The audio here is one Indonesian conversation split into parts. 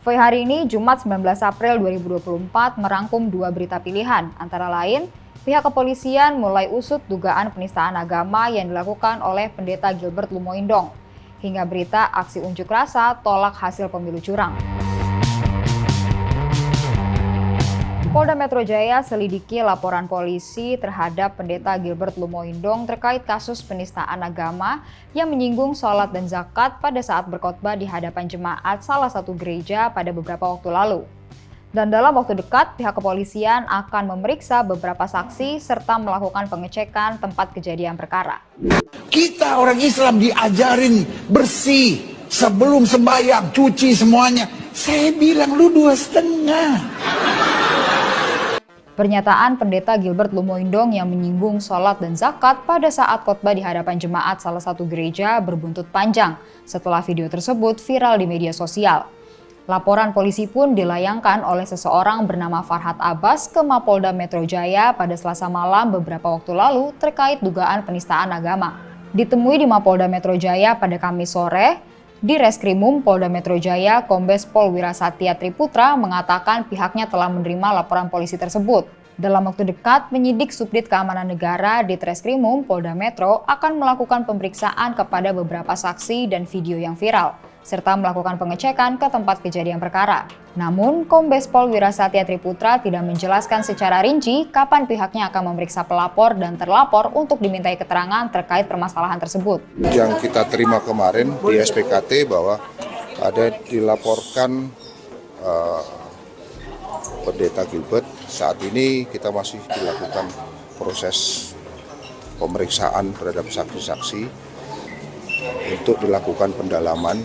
Konvoi hari ini, Jumat 19 April 2024, merangkum 2 berita pilihan, antara lain, pihak kepolisian mulai usut dugaan penistaan agama yang dilakukan oleh Pendeta Gilbert Lumoindong, hingga berita aksi unjuk rasa tolak hasil pemilu curang. Polda Metro Jaya selidiki laporan polisi terhadap Pendeta Gilbert Lumoindong terkait kasus penistaan agama yang menyinggung sholat dan zakat pada saat berkhotbah di hadapan jemaat salah satu gereja pada beberapa waktu lalu. Dan dalam waktu dekat, pihak kepolisian akan memeriksa beberapa saksi serta melakukan pengecekan tempat kejadian perkara. Kita orang Islam diajarin bersih sebelum sembahyang, cuci semuanya. Saya bilang lu 2,5. Pernyataan Pendeta Gilbert Lumoindong yang menyinggung sholat dan zakat pada saat khotbah di hadapan jemaat salah satu gereja berbuntut panjang setelah video tersebut viral di media sosial. Laporan polisi pun dilayangkan oleh seseorang bernama Farhad Abbas ke Mapolda Metro Jaya pada Selasa malam beberapa waktu lalu terkait dugaan penistaan agama. Ditemui di Mapolda Metro Jaya pada Kamis sore, di Reskrimum Polda Metro Jaya, Kombes Pol Wirasatya Triputra mengatakan pihaknya telah menerima laporan polisi tersebut. Dalam waktu dekat, penyidik Subdit Keamanan Negara di Reskrimum Polda Metro akan melakukan pemeriksaan kepada beberapa saksi dan video yang viral, serta melakukan pengecekan ke tempat kejadian perkara. Namun, Kombes Pol Wirasatya Triputra tidak menjelaskan secara rinci kapan pihaknya akan memeriksa pelapor dan terlapor untuk dimintai keterangan terkait permasalahan tersebut. Yang kita terima kemarin di SPKT bahwa ada dilaporkan Pendeta Gilbert. Saat ini kita masih dilakukan proses pemeriksaan terhadap saksi-saksi untuk dilakukan pendalaman.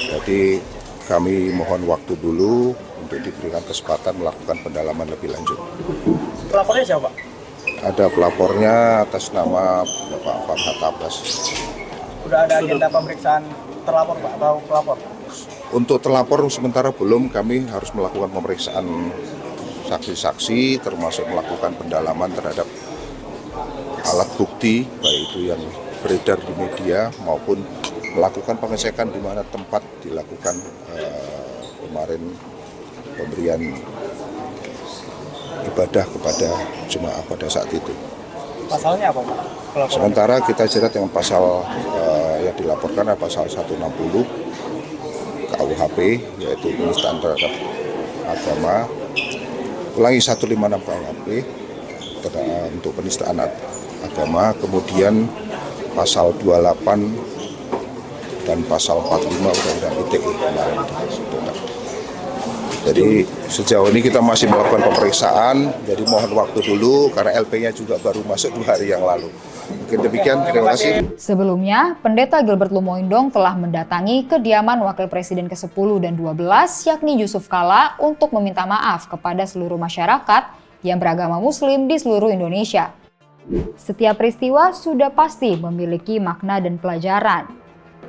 Jadi kami mohon waktu dulu untuk diberikan kesempatan melakukan pendalaman lebih lanjut. Pelapornya siapa? Ada pelapornya atas nama Bapak Farhad Abbas. Sudah ada agenda pemeriksaan terlapor Pak atau pelapor? Untuk terlapor sementara belum, kami harus melakukan pemeriksaan saksi-saksi termasuk melakukan pendalaman terhadap alat bukti baik itu yang beredar di media maupun melakukan pengecekan di mana tempat dilakukan kemarin pemberian ibadah kepada jemaah pada saat itu. Pasalnya apa Pak? Sementara kita jerat dengan pasal yang dilaporkan adalah pasal 160 KUHP yaitu penistaan terhadap agama. Ulangi 156 KUHP untuk penistaan agama, kemudian pasal 28 dan pasal 45 Undang-Undang ITE kemarin. Jadi sejauh ini kita masih melakukan pemeriksaan, jadi mohon waktu dulu karena LP-nya juga baru masuk 2 hari yang lalu. Mungkin demikian, terima kasih. Sebelumnya, Pendeta Gilbert Lumoindong telah mendatangi kediaman Wakil Presiden ke-10 dan 12, yakni Yusuf Kala, untuk meminta maaf kepada seluruh masyarakat yang beragama Muslim di seluruh Indonesia. Setiap peristiwa sudah pasti memiliki makna dan pelajaran,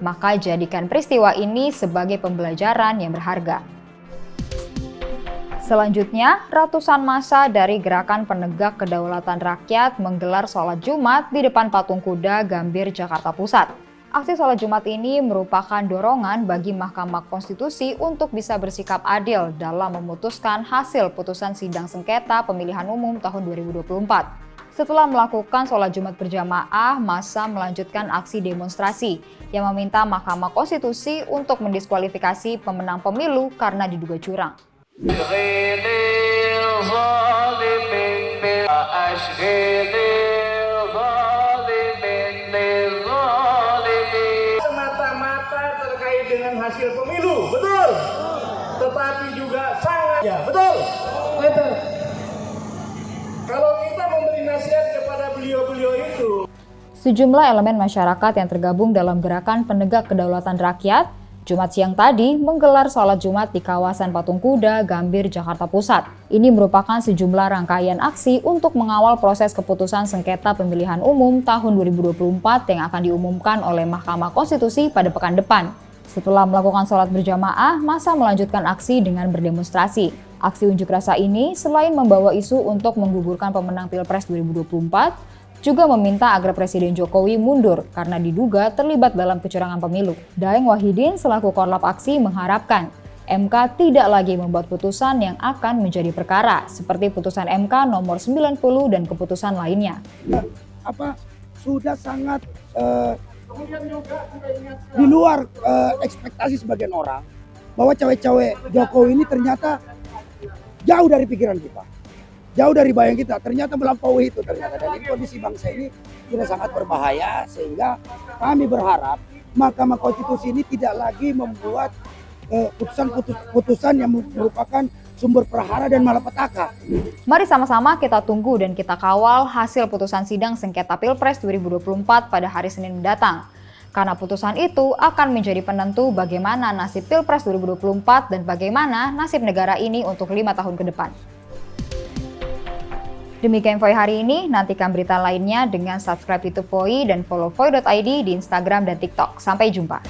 maka jadikan peristiwa ini sebagai pembelajaran yang berharga. Selanjutnya, ratusan massa dari Gerakan Penegak Kedaulatan Rakyat menggelar sholat Jumat di depan Patung Kuda Gambir, Jakarta Pusat. Aksi sholat Jumat ini merupakan dorongan bagi Mahkamah Konstitusi untuk bisa bersikap adil dalam memutuskan hasil putusan sidang sengketa pemilihan umum tahun 2024. Setelah melakukan sholat Jumat berjamaah, massa melanjutkan aksi demonstrasi yang meminta Mahkamah Konstitusi untuk mendiskualifikasi pemenang pemilu karena diduga curang. Semata-mata terkait dengan hasil pemilu, betul. Tetapi juga sangat, ya betul. Betul. Kalau kita memberi nasihat kepada beliau-beliau itu. Sejumlah elemen masyarakat yang tergabung dalam Gerakan Penegak Kedaulatan Rakyat Jumat siang tadi menggelar sholat Jumat di kawasan Patung Kuda Gambir, Jakarta Pusat. Ini merupakan sejumlah rangkaian aksi untuk mengawal proses keputusan sengketa pemilihan umum tahun 2024 yang akan diumumkan oleh Mahkamah Konstitusi pada pekan depan. Setelah melakukan sholat berjamaah, massa melanjutkan aksi dengan berdemonstrasi. Aksi unjuk rasa ini selain membawa isu untuk menggugurkan pemenang Pilpres 2024, juga meminta agar Presiden Jokowi mundur karena diduga terlibat dalam kecurangan pemilu. Daeng Wahidin selaku korlap aksi mengharapkan MK tidak lagi membuat putusan yang akan menjadi perkara, seperti putusan MK nomor 90 dan keputusan lainnya. Sudah sangat di luar ekspektasi sebagian orang bahwa cawe-cawe Jokowi ini ternyata jauh dari pikiran kita, jauh dari bayang kita, ternyata melampaui itu ternyata. Dan ini kondisi bangsa ini sudah sangat berbahaya, sehingga kami berharap Mahkamah Konstitusi ini tidak lagi membuat putusan yang merupakan sumber prahara dan malapetaka. Mari sama-sama kita tunggu dan kita kawal hasil putusan sidang sengketa Pilpres 2024 pada hari Senin mendatang. Karena putusan itu akan menjadi penentu bagaimana nasib Pilpres 2024 dan bagaimana nasib negara ini untuk 5 tahun ke depan. Demikian Voi hari ini, nantikan berita lainnya dengan subscribe YouTube Voi dan follow Voi.id di Instagram dan TikTok. Sampai jumpa.